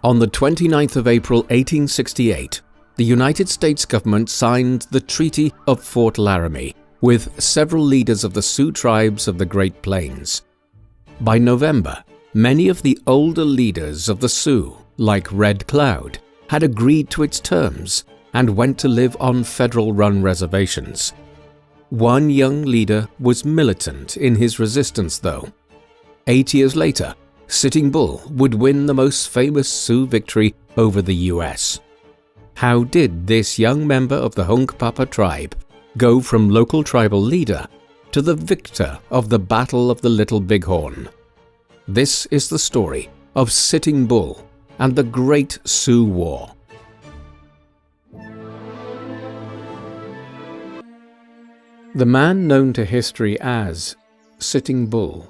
On the 29th of April 1868, the United States government signed the Treaty of Fort Laramie with several leaders of the Sioux tribes of the Great Plains. By November, many of the older leaders of the Sioux, like Red Cloud, had agreed to its terms and went to live on federal-run reservations. One young leader was militant in his resistance, though. 8 years later, Sitting Bull would win the most famous Sioux victory over the U.S. How did this young member of the Hunkpapa tribe go from local tribal leader to the victor of the Battle of the Little Bighorn? This is the story of Sitting Bull and the Great Sioux War. The man known to history as Sitting Bull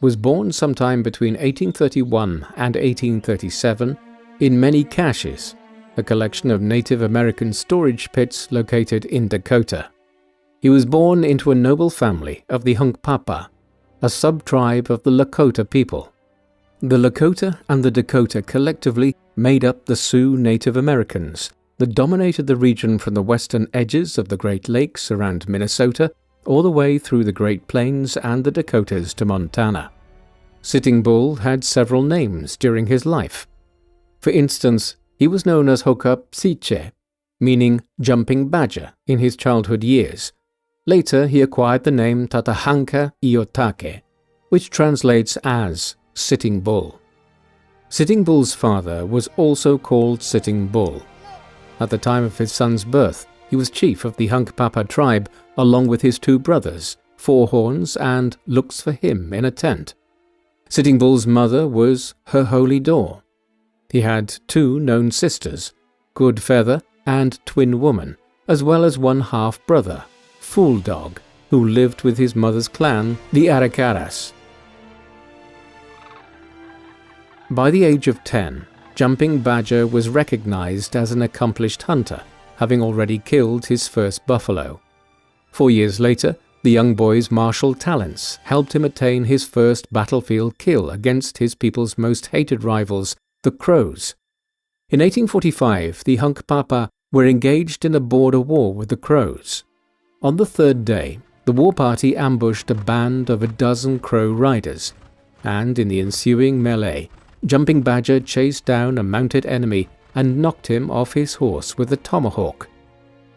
was born sometime between 1831 and 1837 in many caches, a collection of Native American storage pits located in Dakota. He was born into a noble family of the Hunkpapa, a sub-tribe of the Lakota people. The Lakota and the Dakota collectively made up the Sioux Native Americans that dominated the region from the western edges of the Great Lakes around Minnesota all the way through the Great Plains and the Dakotas to Montana. Sitting Bull had several names during his life. For instance, he was known as Hokapsiche, meaning jumping badger, in his childhood years. Later, he acquired the name Tatanka Iyotake, which translates as Sitting Bull. Sitting Bull's father was also called Sitting Bull. At the time of his son's birth, he was chief of the Hunkpapa tribe along with his two brothers, Four Horns and Looks for Him in a tent. Sitting Bull's mother was her holy door. He had two known sisters, Good Feather and Twin Woman, as well as one half-brother, Fool Dog, who lived with his mother's clan, the Arakaras. By the age of 10, Jumping Badger was recognized as an accomplished hunter, having already killed his first buffalo. 4 years later, the young boy's martial talents helped him attain his first battlefield kill against his people's most hated rivals, the Crows. In 1845, the Hunkpapa were engaged in a border war with the Crows. On the third day, the war party ambushed a band of a dozen Crow riders, and in the ensuing melee, Jumping Badger chased down a mounted enemy and knocked him off his horse with a tomahawk.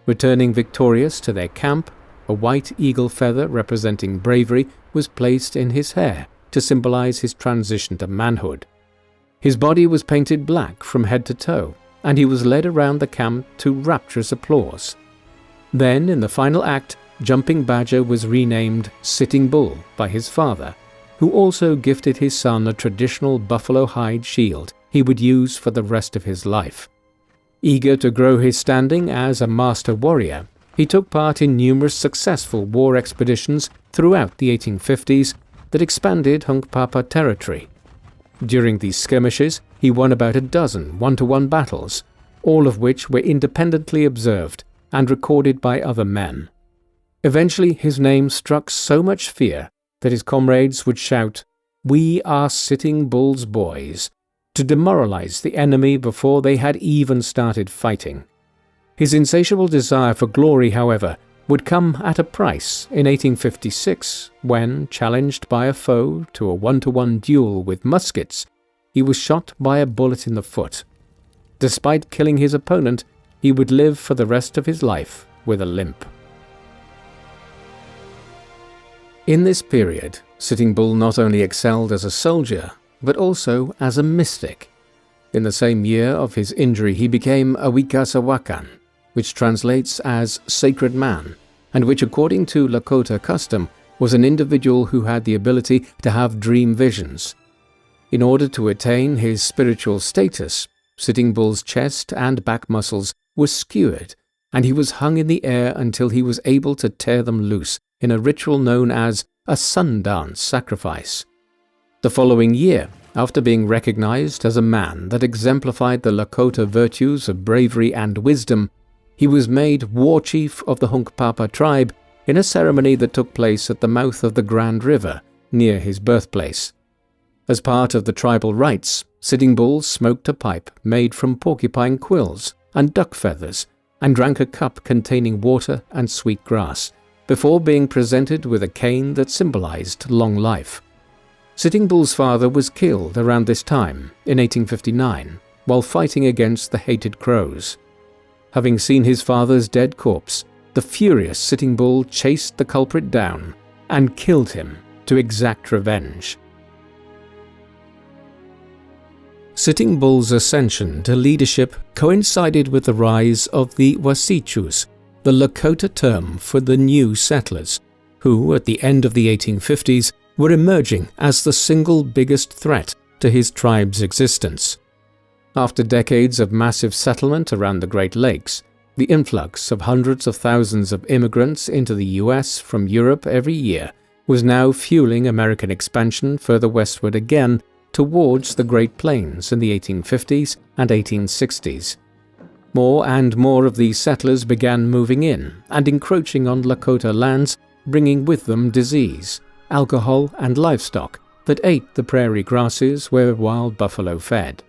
Returning victorious to their camp, a white eagle feather representing bravery was placed in his hair to symbolize his transition to manhood. His body was painted black from head to toe, and he was led around the camp to rapturous applause. Then, in the final act, Jumping Badger was renamed Sitting Bull by his father, who also gifted his son a traditional buffalo hide shield he would use for the rest of his life. Eager to grow his standing as a master warrior, he took part in numerous successful war expeditions throughout the 1850s that expanded Hunkpapa territory. During these skirmishes, he won about a dozen one-to-one battles, all of which were independently observed and recorded by other men. Eventually, his name struck so much fear that his comrades would shout, "We are Sitting Bull's boys," to demoralize the enemy before they had even started fighting. His insatiable desire for glory, however, would come at a price in 1856 when, challenged by a foe to a one-to-one duel with muskets, he was shot by a bullet in the foot. Despite killing his opponent, he would live for the rest of his life with a limp. In this period, Sitting Bull not only excelled as a soldier, but also as a mystic. In the same year of his injury, he became a Wikasawakan, which translates as sacred man, and which, according to Lakota custom, was an individual who had the ability to have dream visions. In order to attain his spiritual status, Sitting Bull's chest and back muscles were skewered, and he was hung in the air until he was able to tear them loose in a ritual known as a Sundance sacrifice. The following year, after being recognized as a man that exemplified the Lakota virtues of bravery and wisdom, he was made war chief of the Hunkpapa tribe in a ceremony that took place at the mouth of the Grand River near his birthplace. As part of the tribal rites, Sitting Bull smoked a pipe made from porcupine quills and duck feathers and drank a cup containing water and sweet grass, before being presented with a cane that symbolized long life. Sitting Bull's father was killed around this time, in 1859, while fighting against the hated Crows. Having seen his father's dead corpse, the furious Sitting Bull chased the culprit down and killed him to exact revenge. Sitting Bull's ascension to leadership coincided with the rise of the Wasichus, the Lakota term for the new settlers, who, at the end of the 1850s, were emerging as the single biggest threat to his tribe's existence. After decades of massive settlement around the Great Lakes, the influx of hundreds of thousands of immigrants into the US from Europe every year was now fueling American expansion further westward again towards the Great Plains in the 1850s and 1860s. More and more of these settlers began moving in and encroaching on Lakota lands, bringing with them disease, alcohol, and livestock that ate the prairie grasses where wild buffalo fed.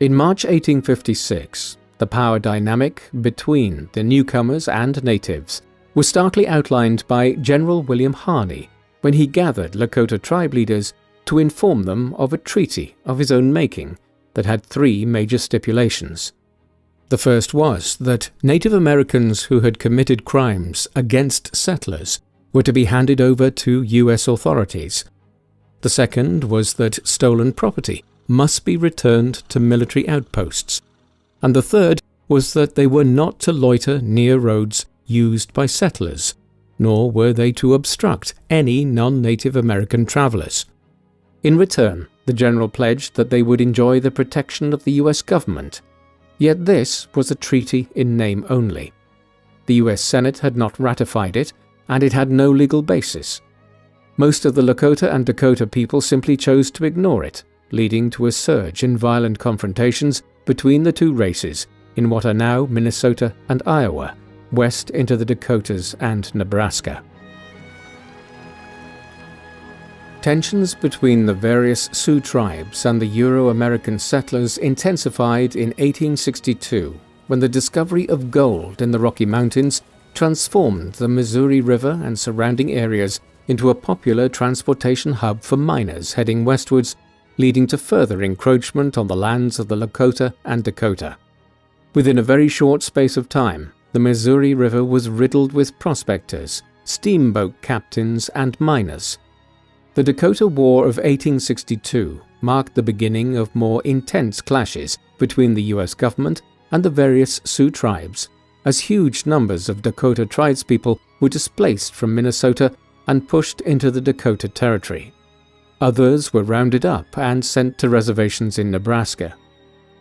In March 1856, the power dynamic between the newcomers and natives was starkly outlined by General William Harney when he gathered Lakota tribe leaders to inform them of a treaty of his own making that had three major stipulations. The first was that Native Americans who had committed crimes against settlers were to be handed over to U.S. authorities. The second was that stolen property must be returned to military outposts. And the third was that they were not to loiter near roads used by settlers, nor were they to obstruct any non-Native American travelers. In return, the general pledged that they would enjoy the protection of the U.S. government. Yet this was a treaty in name only. The U.S. Senate had not ratified it, and it had no legal basis. Most of the Lakota and Dakota people simply chose to ignore it, leading to a surge in violent confrontations between the two races in what are now Minnesota and Iowa, west into the Dakotas and Nebraska. Tensions between the various Sioux tribes and the Euro-American settlers intensified in 1862 when the discovery of gold in the Rocky Mountains transformed the Missouri River and surrounding areas into a popular transportation hub for miners heading westwards, leading to further encroachment on the lands of the Lakota and Dakota. Within a very short space of time, the Missouri River was riddled with prospectors, steamboat captains, and miners. The Dakota War of 1862 marked the beginning of more intense clashes between the U.S. government and the various Sioux tribes, as huge numbers of Dakota tribespeople were displaced from Minnesota and pushed into the Dakota Territory. Others were rounded up and sent to reservations in Nebraska.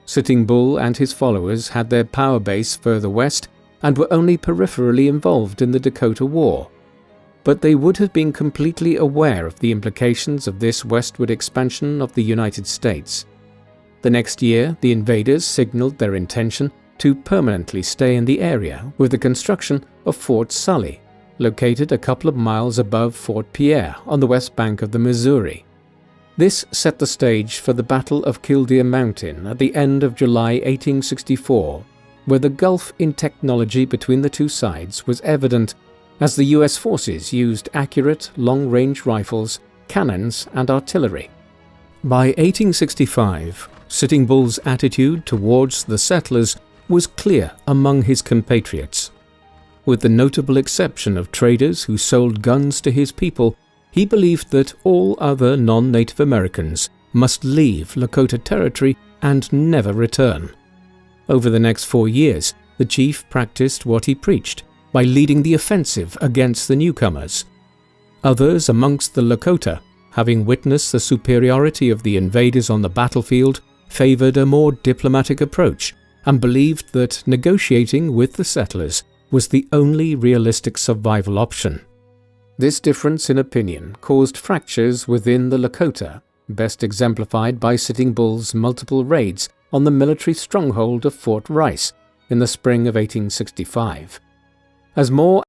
Sitting Bull and his followers had their power base further west and were only peripherally involved in the Dakota War. But they would have been completely aware of the implications of this westward expansion of the United States. The next year, the invaders signaled their intention to permanently stay in the area with the construction of Fort Sully, located a couple of miles above Fort Pierre on the west bank of the Missouri. This set the stage for the Battle of Killdeer Mountain at the end of July 1864, where the gulf in technology between the two sides was evident as the U.S. forces used accurate long-range rifles, cannons, and artillery. By 1865, Sitting Bull's attitude towards the settlers was clear among his compatriots. With the notable exception of traders who sold guns to his people, he believed that all other non-Native Americans must leave Lakota territory and never return. Over the next 4 years, the chief practiced what he preached by leading the offensive against the newcomers. Others amongst the Lakota, having witnessed the superiority of the invaders on the battlefield, favored a more diplomatic approach and believed that negotiating with the settlers was the only realistic survival option. This difference in opinion caused fractures within the Lakota, best exemplified by Sitting Bull's multiple raids on the military stronghold of Fort Rice in the spring of 1865. As more